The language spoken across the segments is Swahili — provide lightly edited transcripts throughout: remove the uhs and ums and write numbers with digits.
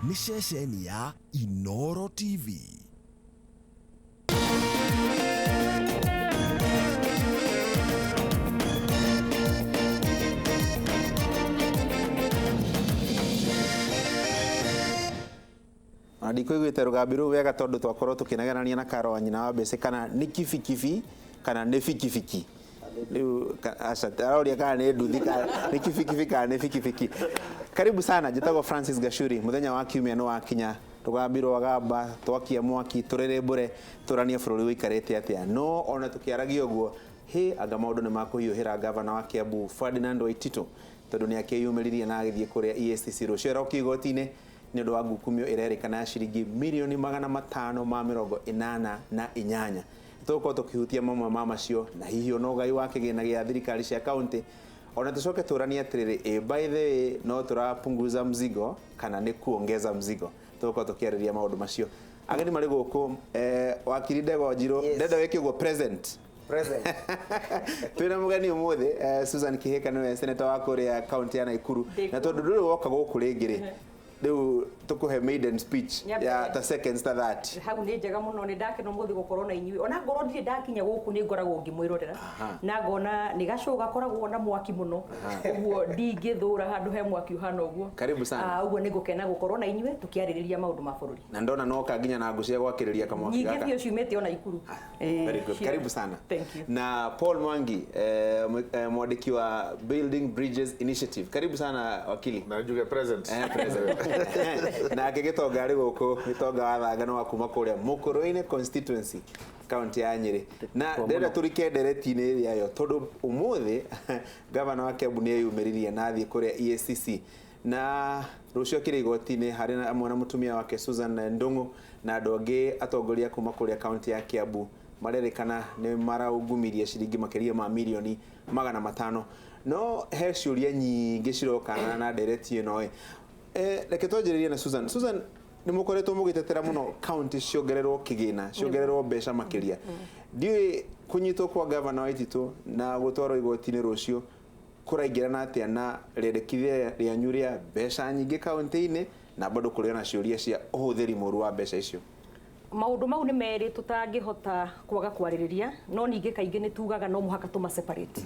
nĩ ceceni ya Inooro TV. Ndikuiguite rugambi ru wega tondu twakorwo tukinagerania na Karo wa nyina wa Mbece kana ni kibikibi kana ni fikifiki. Riu aca taroria kana ni nduthi kana ni kibikibi kana ni fikifiki. Karibu sana, njitagwo Francis Gachuri. Muthenya wa kiumia no wakinya rugambi rwa gamba twakia mwaki turere mbure turania bururi wikarite atia no ona tukiaragia uguo anga maundu ni makuhiuhira gavana wa Kiambu Ferdinand Waititu tondu ni akiyumiririe na agithie kuria EACC rucera ukigotine ni undu wa ngukumio irerikana ya ciringi milioni 588 tuko tukihutia mamwe mama cio na hihi no gai wa kigina gia thirikari cia county ona tucoke turania atiriri by the way no turapunguza mzigo kana ni kuongeza mzigo tuko tukiariria maundu macio ageni mari guku wakiri Ndego Njiro ndenda weke go present twina mugani umuthi Susan Kihika niwe senator wa kuria county ya Nakuru na tondu nduru woka guku ringiri Deu tukuhe maiden speech ya ta seconds ta that hau ni njega muno ni ndake no muthi gukorwo na inyui ona ngoro ndire ndakinya guku ni ngoragwo ngimwirorera na ngona ni gacuga koragwo na mwaki muno uguo ndingithura handu he mwaki uhana uguo karibu sana uguo ni gukena gukorwo na inyui tukiaririria maundu ma bururi na ndona no kanginya na ngucia gwakiriria kamwaki gaka nyingi ciumite ona Ikuru very good karibu sana thank you na Paul Mwangi mwandiki wa Building Bridges Initiative karibu sana wakili na juga present present na agigitonga ari guku gitonga wa thangano wa kuma kuria Mukuruine constituency county ya Nyeri na ndenda turike nderetine iria yo tondu umuthi gavana wa Kiambu ni yumiririe na thie kuria EACC na rucio kirigotine hari na amwe na mutumia wake Susan Ndungu na ndongi atongoria kuma kuria county ya Kiambu marerikana ni maraugumirie ciringi makeria ma milioni 500 no he ciuria nyingi cirokana na ndereti ino reke twanjiririe na Susan ni mukoretwo mugitetera muno county ciongererwo kigina ciongererwo mbeca makiria ndiwe kunyitwo kwa governor Waititu na gutwarwo igotini rucio kuraingira na atia na rendekithia ria nyuria mbeca nyingi county-ini na bado kuria na ciuria cia uhuthiri muru wa mbeca icio maundu mau ni meri tutangihota kwaga kwaririria no ningi kaingi ni tugaga no muhaka tuma separate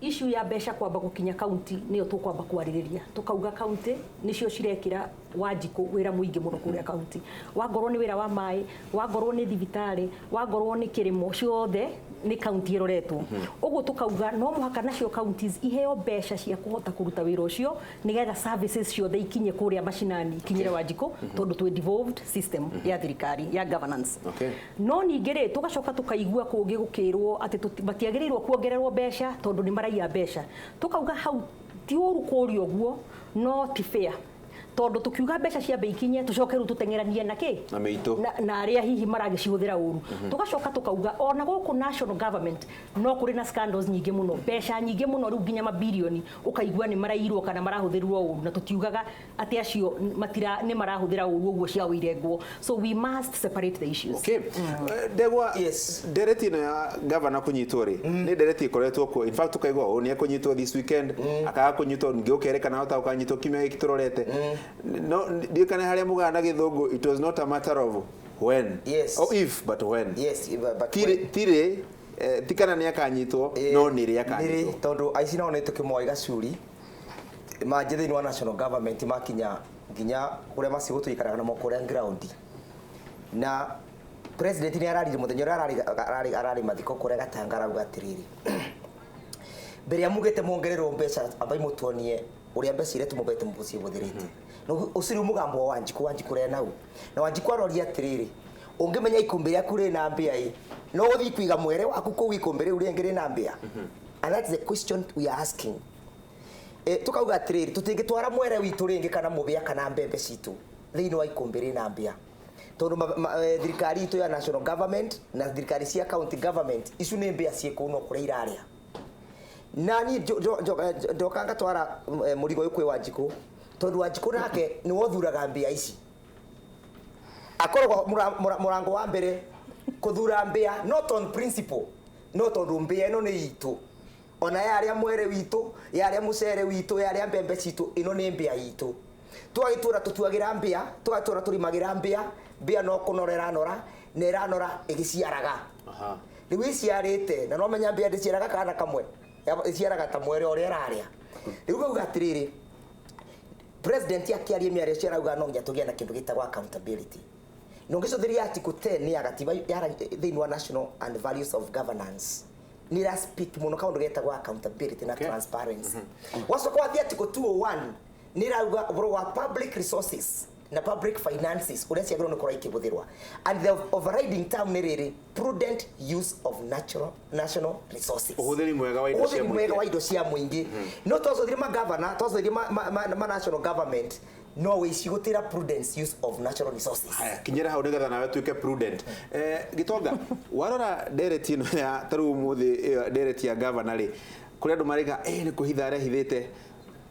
issue ya mbeca kwamba gukinya county niyo tukwamba kwaririria tukauga county nicio cirekira Wanjiku wira muingi muno kuria county wangorwo ni wira wa mai wangorwo ni thibitari wangorwo ni kirimo ciothe ni county iroretwo uguo tukauga no muhaka nacio counties iheo mbeca cia kuhota kuruta wira ucio nigetha services ciothe ikinye kuria mashinani ikinyire Wanjiku tondu twi devolved system ya thirikari ya governance no ningire tugacoka tukaigua kungi gukirwo ati batiagirirwo kuongererwo mbeca tondu ni maraiya mbeca tukauga hau ti uru kurio guo no ti fair tondu tukiuga mbeca cia beikinye tucokeru tutengeranie na ki na meito na aria hihi maragicihuthira uru tugacoka tukauga ona guku national government no kuri na scandals nyingi muno mbeca nyingi muno riu ginya mabilioni ukaigua ni marairwo kana marahuthirwo uru na tutiugaga ati acio matira ni marahuthira uru uguo cia wirengwo so we must separate the issues Ndegwa ndereti na governor kunyitwo ri ni ndereti ikoretwo ko in fact tukaigwa ni akunyitwo this weekend akaga kunyitwo ngiukerekana hota ukanyitwo kimya gikiturorete no dikana haria muganda githungu it was not a matter of when or if but when but tire tikana ni akanyitwo no ni ri akanyitwo tondu aici no ni tukimoi Gachuri majithini wa national government makinya nginya kuria masigo tuikaraga na mokuria ground na president ni ararire muthenya arari mathiko kuria Gatanga rauga atiriri mbere ya mugete mongererwo mbeca ambai mutuonie uria mbeca iretu mubete mubucie buthirite no usiru mugambo wa Wanjiku re nau na Wanjiku aroria atiriri ungimenya ikumbi rya kuri na mbia i no uthi kwiga mwere waku ku ikumbi ri uria ngiri na mbia and that's the question we are asking tukauga atiriri tutingitwara mwere witu ringi kana mubia kana mbembe citu thiini wa ikumbi ri na mbia tondu thirikari itu ya national government na thirikari cia county government icu ni mbia ciekuno kuria iraria nani ndokanga twara murigo uyu kwi Wanjiku tondu Wanjiku nake ni wothuraga mbia ici akorwo murango wa mbere kuthura mbia not on principle not on mbia ino ni itu ona yaria mwere witu yaria mucere witu yaria mbembe citu ino ni mbia itu twagitura tutuagira mbia twagitura turimagira mbia no kunorera nora nera nora igiciaraga riu iciarite na no menya mbia ndiciaraga kana kamwe iciaraga ta mwere ore raria riu gauga atiriri president akiaria miario ciarauga no nginya tugia na kindu gitagwa accountability no ngicothiria article 10 ya gatiba ya the national and values of governance nira speak muno kaundu getagwa accountability na transparency wacoka wathi article 201 nirauga uboro wa public resources na public finances uria ciagirwo nikora ikibuthirwa and the overriding term ni riri prudent use of national resources uhuthiri mwega wa indo cia muingi no twacothire ma governor twacothire ma national government no we cigutira prudence use of natural resources kinyera hau nigetha nawe tuike prudent Gitonga warora direct ino ya taru muthi direct ya governor ri kuri andu mariga ni kuhitha arehithite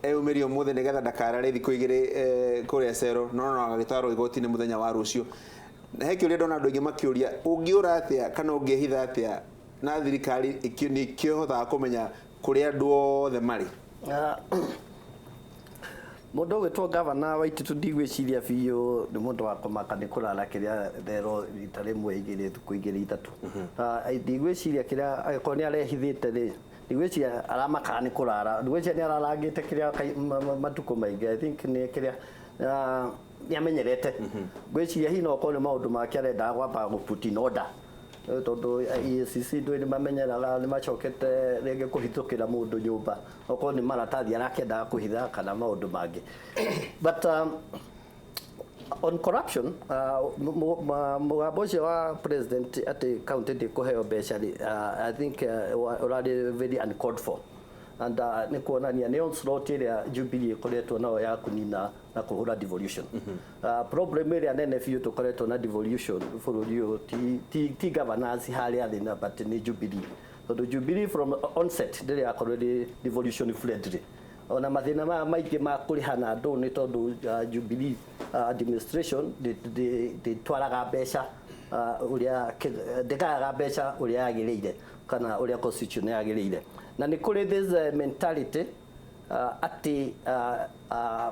eumirio muthe nigetha ndakarare thiku igiri kuria cero no agagitwarwo igoti-ini muthenya wa rucio na he kiuria ndona andu aingi makiuria ungiura atia kana ungihitha atia na thirikari ikihotha kumenya kuria andu othe mari mundu witwo governor Waititu ndigwiciria biu ni mundu wa kumaka ni kurara kiria thero rita rimwe igiri thuku igiri ithatu ndigwiciria kiria agiko ni arehithite ri ndigwiciria aramaka ni kurara ndigwiciria ni ararangite kiria matuko maingi I think ni kiria ni amenyerete gwiciria hino ko ni maundu make arenda gwamba guputi in order tondu EACC ndwini mamenyeraga ni macokete rege kuhitukira mundu nyumba oko ni maratathi arakenda kuhitha kana maundu mangi but on corruption mugambo ucio wa president ati county ndi kuheo mbeca I think already very uncalled for and ni kuonania ni onslaught iria Jubilee ikoretwo nao ya kunina na kuhura devolution problem iria nene biu tukoretwo na devolution bururi uyu ti governance hari athina but ni Jubilee tondu Jubilee from onset ndiri akorwo devolution friendly ona mathina maingi ma kurihana andu ni tondu Jubilee administration de twaraga mbeca uria ndekaga mbeca uria yagiriire kana uria constitution yagiriire na ni kuri this mentality ati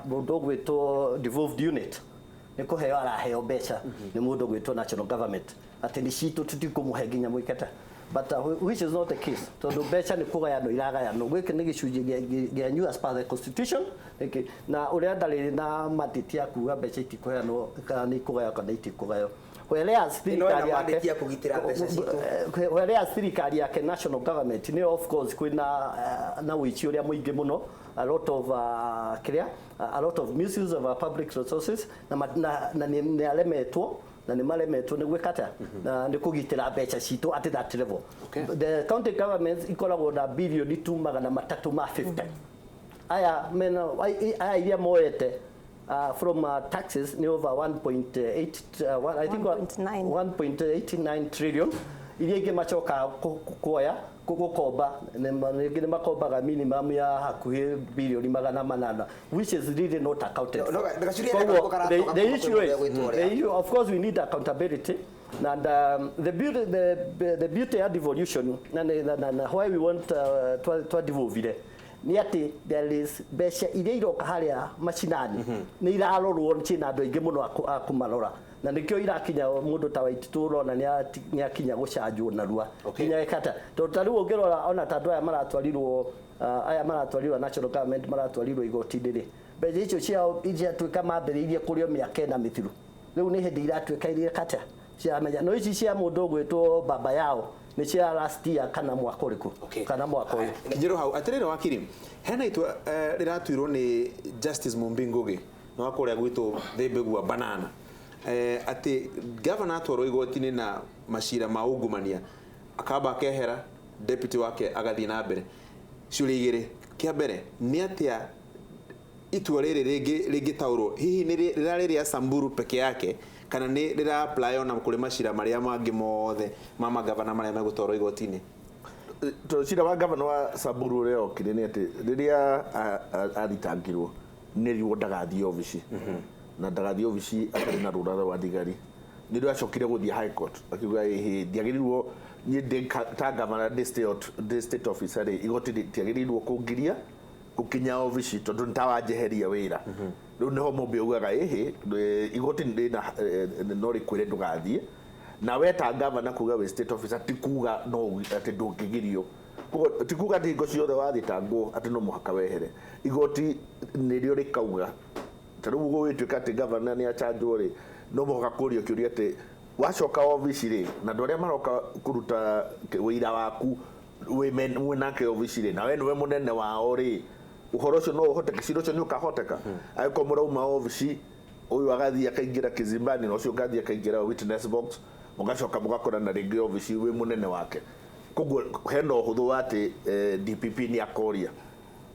mundu gwitwo devolved unit ni kuheo araheo mbeca ni mundu gwitwo national government ati ni citu tutikumuhe nginya mwikete but which is not the case tondu mbeca ni kugayano iragayano gwiki ni gicunji gia new as per the constitution na uria ndariri na matiti akuga mbeca itikuheanwo kana ni kugayano kana itikugayo whereas thirikari yake national government ni of course kwina na wichi uria muingi muno a lot of misuse of public resources na ni alemetwo na ni malemetwo ni gwikata na ni kugitira mbeca citu at that level the county governments ikoragwo na billion 250 aya mena aya iria moete from taxes ni over 1.8 I think 1.89 trillion iria ingi machoka kuoya gukomba ni makombaga minimum ya hakuhi bilioni 800 which is really not accounted the issue of course we need accountability and the beauty of devolution and why we want to devolve ni ati there is mbeca iria iroka haria macinani ni irarorwo cina andu aingi muno akumarora na nikio irakinya mundu ta Waititu urona ni akinya gucanjwo narua kinya ikata to tariu ungirora ona tandu aya maratwarirwo national government maratwarirwo igoti-ini ri mbeca icio ciao ituika mambiriirie kurio miaka na mithiru riu ni hindi iratuika iria kata ciamenya no ici cia mundu gwitwo baba yao ni cia last year kana mwaka uriku kana mwaka uyu kinjiro hau atirire wakiri hena itwa riratuirwo ni Justice Mumbingugi no akuria gwitwo Thembegua Banana ati governor atwarwo igoti-ini na macira ma ungumania akamba kehera deputy wake agathii na mbere ciuria igiri kia mbere ni atia itua riri ringi taurwo hihi ni rirari ria Samburu peke yake kana ni rira apply ona kuri macira maria mangi mothe mama governor maria megutwarwo igoti-ini to cira wa governor wa Samburu reo kire ni ati riria aritangirwo ni riwo ndagathie office na ndagathie office atari na rura wa thigari ni ndo acokire guthie high court akiuga ndiagirirwo ni ta governor district officer igoti ndiagirirwo kungiria gukinya ofici tondu ntawanjeheria wira riu niho mumbi ugaga igoti ndina no rikwire ndugathie na weta governor kuga we state officer tikuga no ati ndungigirio tikuga ati ngo ciothe wathitangwo ati no muhaka wehere igoti nirio rikauga tariu guo wituika ati governor ni achanjwo ri no muhaka kurio kiuria ati wacoka ofici ri na andu aria maroka kuruta wira waku we nake ofici ri na we niwe munene wao ri uhoro ucio no uhoteke ciro ucio ni ukahoteka aiko murauma ofici uyu agathia akaingira kizimbani na ucio ngathia akaingira witness box mugacoka mugakora na ringi ofici we munene wake koguo hena uhuthu ati DPP ni akoria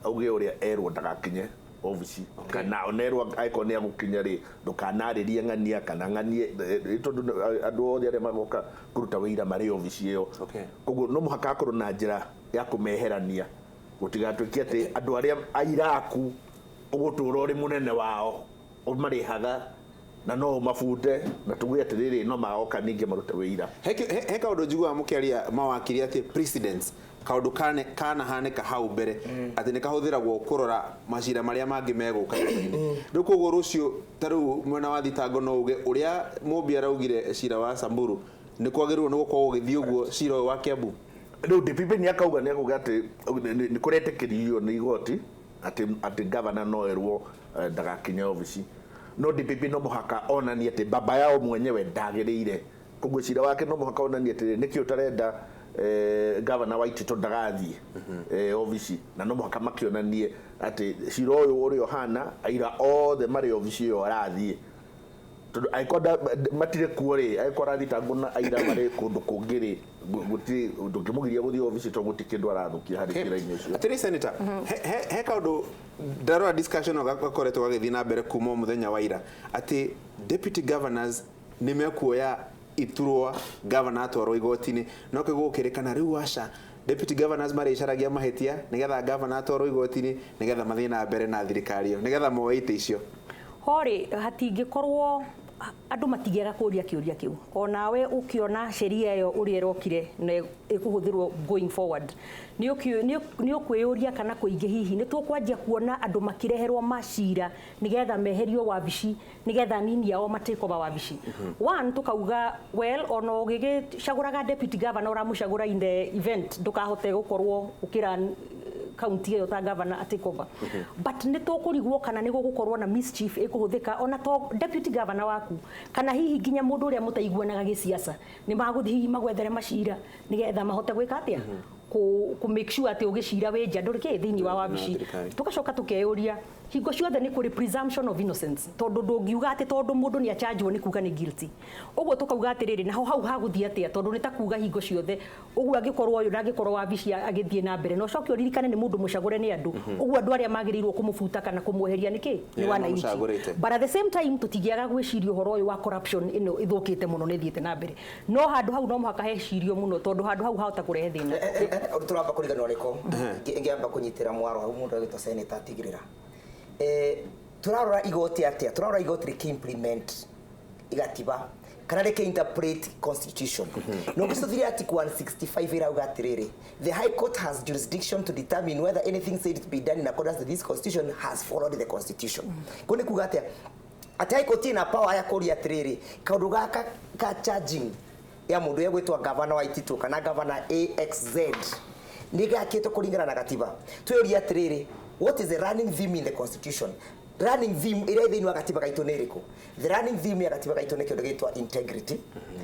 auge uria erwo ndagakinye ofici kana onerwo aiko ni agukinya ri ndukanaririe ng'ania kana ng'anie tondu andu othe aria magoka kuruta wira mari ofici iyo koguo no muhaka akorwo na njira ya kumeherania gutigatuikie ati andu aria airaku ugutura uri munene wao umarihaga na no mabunde na tuguye atiriri no magoka ningi marute wira he kaundu njiguaga mukiaria mawakiri ati precedents kaundu kana haneka hau mbere ati nikahuthiragwo kurora macira maria mangi meguka riu koguo rucio tariu mwena wa thitango no uge uria mumbi araugire cira wa Samburu ni kwagirwo ni gukorwo githii uguo cira wa Kiambu riu DPP ni akauga ni akuga ati ni kuretekerio ni igoti ati governor no erwo ndagakinya ofici no DPP no muhaka onani ati baba yao mwenyewe ndagirire koguo cira wake no muhaka onani ati nikio tarenda governor wa Itito ndagathie ofici na no muhaka makionanie ati cira uyu uri ohana aira othe mari ofici yo arathie tondu aikoda matire kuori aikora thitango na aira mari kundu kungiri guti ndukimugiria guthie ofici to gutikindu arathukia hari kira-ini ucio atiri senator he kaundu darora discussion gakoretwo gagithii na mbere kuma muthenya wa ira ati deputy governors nimekuoya iturwa governor atwarwo igoti-ini no kigukirikana riu washa deputy governors mari icaragia mahitia nigetha governor atwarwo igoti-ini nigetha mathie na mbere na thirikari iyo nigetha moe ite icio hori hatingikorwo andu matigiaga kuria kiuria kiu onawe ukiona sheria iyo uri erokire na ikuhuthirwo going forward ni ukwiyuria kana kuingi hihi ni tukwanjia kuona andu makireherwo macira nigetha meherio wabici nigetha nini yao mateko ba wabici one tukauga well ono gigicaguraga deputy governor uramucagura in the event ndukahote gukorwo ukira county yo ta governor atikoba but ni tukurigwo kana ni gukorwo na mischief ikuhuthika ona to deputy governor waku kana hihi ginya mundu uria mutaiguanaga giciasa ni maguthi magwethere macira nigetha mahote gwika atia ku make sure ati ugicira we njanduri ke thiini wa wabici tugacoka tukeyuria hingo ciothe ni kuri presumption of innocence tondu ndungiuga ati tondu mundu ni achanjwo ni kuga ni guilty uguo tukauga atiriri naho hau haguthia atia tondu ni ta kuga hingo ciothe uguo angikorwo uyu nangikorwo wabici agithie na mbere no coki uririkane ni mundu mucagure ni andu uguo andu aria magirirwo kumubuta kana kumweheria niki ni wananchi but at the same time tutigiaga gwiciria uhoro uyu wa corruption ino ithukite muno ni thiete na mbere no handu hau no muhaka hecirio muno tondu handu hau hahota kurehe thina turamba kuriganwa riko ngiamba kunyitira mwaro hau mundu agitwa senator Tigirira turarora igoti atia turarora igoti riki implement igatiba kana riki interpret constitution no gicuthiria article 165 irauga atiriri the high court has jurisdiction to determine whether anything said to be done in accordance with this constitution has followed the constitution kuni kuga atia ati high court ina power ya kuria atiriri kaundu gaka ka charging ya mundu yegwitwa governor wa Itito kana governor AXZ nigakitwo kuringana na gatiba tuyoria atiriri what is the running theme in the constitution running theme ira thiini wa gatiba gaitu ni iriku the running theme ya gatiba gaitu ni kindu gitwa integrity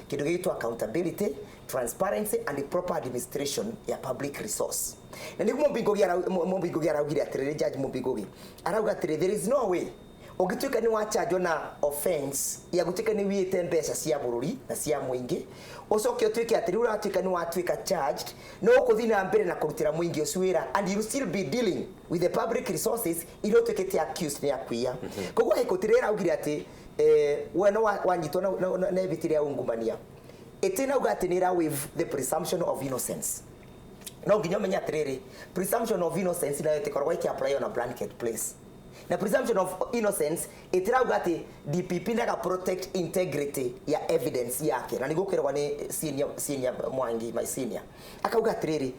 kindu gitwa accountability transparency and the proper administration ya public resource na ni Mumbingogi araugire atiriri judge Mumbingogi arauga atiriri there is no way ugituika ni wachajwo na offense ya gutuika ni wiite mbeca cia bururi na cia muingi ucoke utuike atiri uratuika ni watuika charged no ukuthina mbere na kurutira muingi ucwira and you still be dealing with the public resources ilo tuikete accused ni akuia koguo hikotirera ugire ati weno wanyitwo na evitiria ungumania itina ugatinira with the presumption of innocence no nginya menya atiriri presumption of innocence na itikorwa apply on a blanket place na presumption of innocence itirauga ati DPP ndaga protect integrity ya evidence yake na nigukirwa ni senior Mwangi my senior akauga atiriri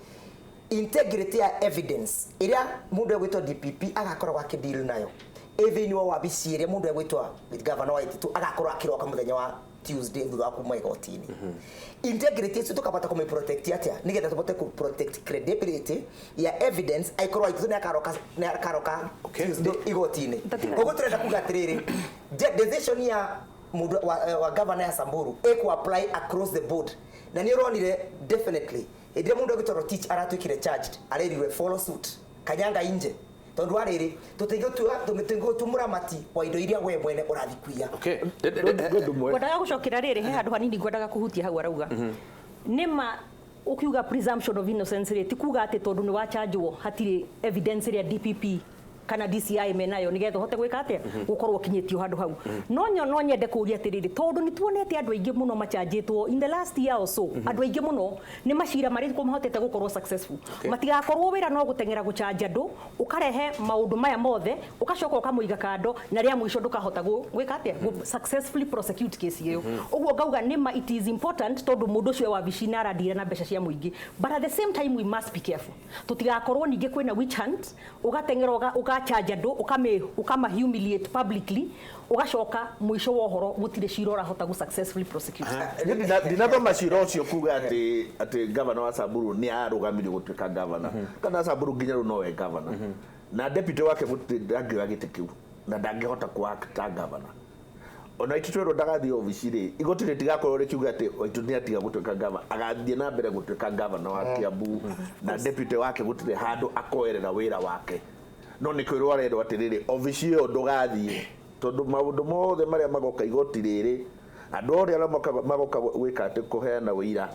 integrity ya evidence iria mundu egwitwo DPP agakorwo akideal nayo even wa wabici iria mundu egwitwa governor wa Ititu agakorwo akiroka muthenya wa Tuesday thutha wa kuma igoti-ini integrity icio tukabata kumi protect atia nigetha tubote ku protect credibility ya evidence aikorwo Ititu ne akaroka Tuesday igoti-ini koguo turenda kuga atiriri decision ya mundu wa governor ya Samburu eku apply across the board na ni uronire definitely ende mundu egwitwo teach aratwikire charged arerirwe follow suit kanyanga inje tondu ariri tutingo tumuramati wa indo iria we mwene urathikuia ngwendaga gucokera riri he handu hanini ngwendaga kuhutia hau arauga nima ukiuga presumption of innocence rate kuga ati tondu ni wa chargewo hatire evidence ria DPP kana DCI menayo nigetha hote gwika atia gukorwo kinyitio handu hau no nyende kuria atiriri tondu ni tuonete andu aingi muno machanjitwo in the last year or so andu aingi muno ni macira mari ko mahotete gukorwo successful matigakorwo wira no gutengera guchanja andu ukarehe maundu maya mothe ukacoka ukamuiga kando na ria mwisho ndukahota gwika atia successfully prosecute case iyo uguo ngauga nima it is important tondu mundu cio wa bicina aradira na mbeca cia muingi but at the same time we must be careful tutigakorwo ninge kwina witch hunt ugatengera charge andu ukama humiliate publicly ugacoka mwisho wa horo gutire cira urahota gu successfully prosecute ndinathoma cira ucio kuga ati governor wa Samburu ni arugamire gutuika governor kana Samburu nginya ru nowe governor na deputy wake gutira gitikiu na ndangihota kuakta governor ona itutwero ndagathie obici ri igoti ritigakorwo rikiuga ati itu ni atiga gutuika governor agathie na mbere gutuika governor wa Kiambu na deputy wake gutire handu akoerera wira wake no ni kwirwo arendwo atiriri obici iyo ndugathie tondu maundu mothe maria magoka igoti riri andu othe aria magoka gwika ati kuheana wira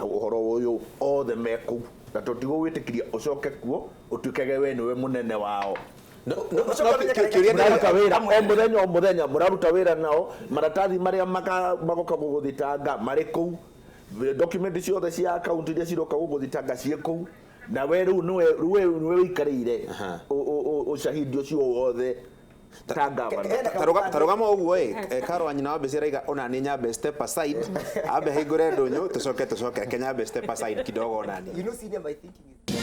uhoro uyu othe meku na tutigo gwitikiria ucoke kuo utukege we niwe munene wao muthenya muraruta wira nao maratathi maria magoka guguthitanga mari kuu document ciothe cia account iria ciroka guguthitanga cie kuu na we riu niwe wikarire ushahidi ucio wothe tarugama uguo karo anyina wa besira iga ona ni nyambe step aside abe higure ndunyu tucoke Kenya be step aside kidogo nani you know senior my thinking is